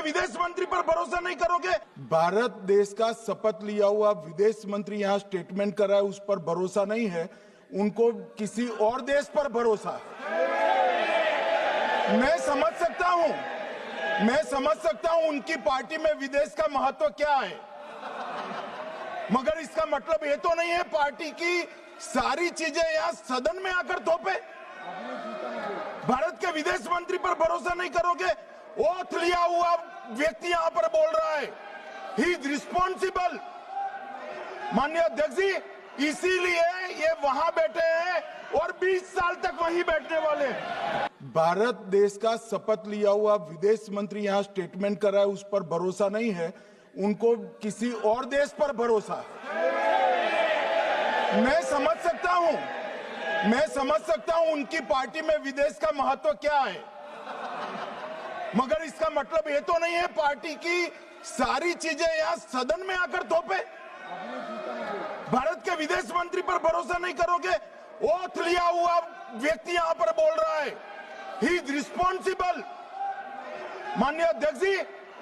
विदेश मंत्री पर भरोसा नहीं करोगे? भारत देश का शपथ लिया हुआ विदेश मंत्री यहाँ स्टेटमेंट कर रहा है, उस पर भरोसा नहीं है, उनको किसी और देश पर भरोसा। मैं समझ सकता हूं उनकी पार्टी में विदेश का महत्व क्या है, मगर इसका मतलब ये तो नहीं है पार्टी की सारी चीजें यहाँ सदन में आकर थोपे। भारत के विदेश मंत्री पर भरोसा नहीं करोगे? ओथ लिया हुआ व्यक्ति यहाँ पर बोल रहा है, ही इज रिस्पॉन्सिबल। माननीय अध्यक्ष जी, इसीलिए ये वहां बैठे हैं और 20 साल तक वहीं बैठने वाले। भारत देश का शपथ लिया हुआ विदेश मंत्री यहाँ स्टेटमेंट कर रहा है, उस पर भरोसा नहीं है, उनको किसी और देश पर भरोसा। मैं समझ सकता हूं उनकी पार्टी में विदेश का महत्व क्या है, मगर इसका मतलब ये तो नहीं है पार्टी की सारी चीजें यहाँ सदन में आकर थोपे। भारत के विदेश मंत्री पर भरोसा नहीं करोगे? ओथ लिया हुआ व्यक्ति यहाँ पर बोल रहा है, ही इज रिस्पॉन्सिबल। माननीय अध्यक्ष जी,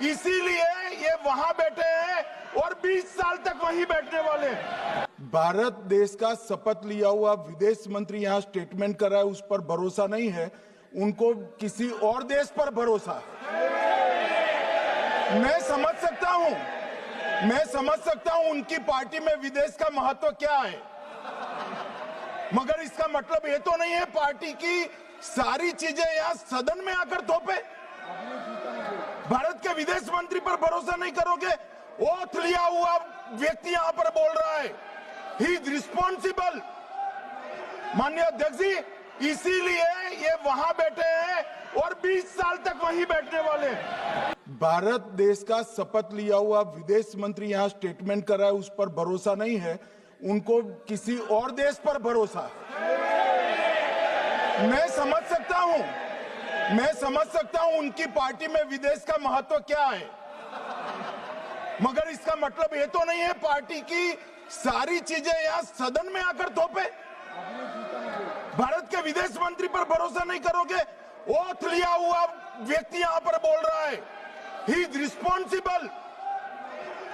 इसीलिए ये वहां बैठे हैं और 20 साल तक वहीं बैठने वाले। भारत देश का शपथ लिया हुआ विदेश मंत्री यहाँ स्टेटमेंट कर रहा है, उस पर भरोसा नहीं है, उनको किसी और देश पर भरोसा। मैं समझ सकता हूं उनकी पार्टी में विदेश का महत्व क्या है, मगर इसका मतलब ये तो नहीं है पार्टी की सारी चीजें यहाँ सदन में आकर थोपे। भारत के विदेश मंत्री पर भरोसा नहीं करोगे? ओथ लिया हुआ व्यक्ति यहाँ पर बोल रहा है, ही इज रिस्पॉन्सिबल। माननीय अध्यक्ष जी, इसीलिए ये वहां बैठे हैं और 20 साल तक वहीं बैठने वाले। भारत देश का शपथ लिया हुआ विदेश मंत्री यहाँ स्टेटमेंट कर रहा है, उस पर भरोसा नहीं है, उनको किसी और देश पर भरोसा। मैं समझ सकता हूं उनकी पार्टी में विदेश का महत्व क्या है, मगर इसका मतलब ये तो नहीं है पार्टी की सारी चीजें यहाँ सदन में आकर थोपे। भारत के विदेश मंत्री पर भरोसा नहीं करोगे? ओथ लिया हुआ व्यक्ति यहाँ पर बोल रहा है, ही इज रिस्पॉन्सिबल।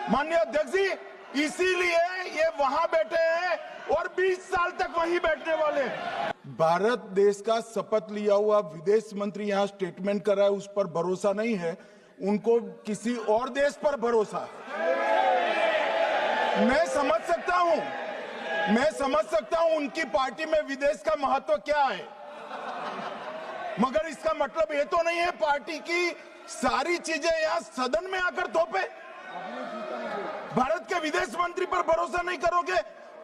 माननीय अध्यक्ष जी, इसीलिए ये वहां बैठे हैं और 20 साल तक वहीं बैठने वाले। भारत देश का शपथ लिया हुआ विदेश मंत्री यहाँ स्टेटमेंट कर रहा है, उस पर भरोसा नहीं है, उनको किसी और देश पर भरोसा। मैं समझ सकता हूं उनकी पार्टी में विदेश का महत्व क्या है, मगर इसका मतलब ये तो नहीं है पार्टी की सारी चीजें यहाँ सदन में आकर थोपे। भारत के विदेश मंत्री पर भरोसा नहीं करोगे?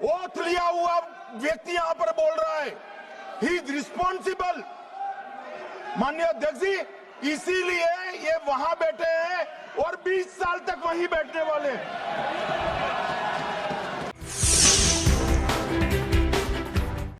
ओथ लिया हुआ व्यक्ति यहाँ पर बोल रहा है, ही इज रिस्पॉन्सिबल। माननीय अध्यक्ष जी, इसीलिए ये वहां बैठे हैं और 20 साल तक वहीं बैठने वाले।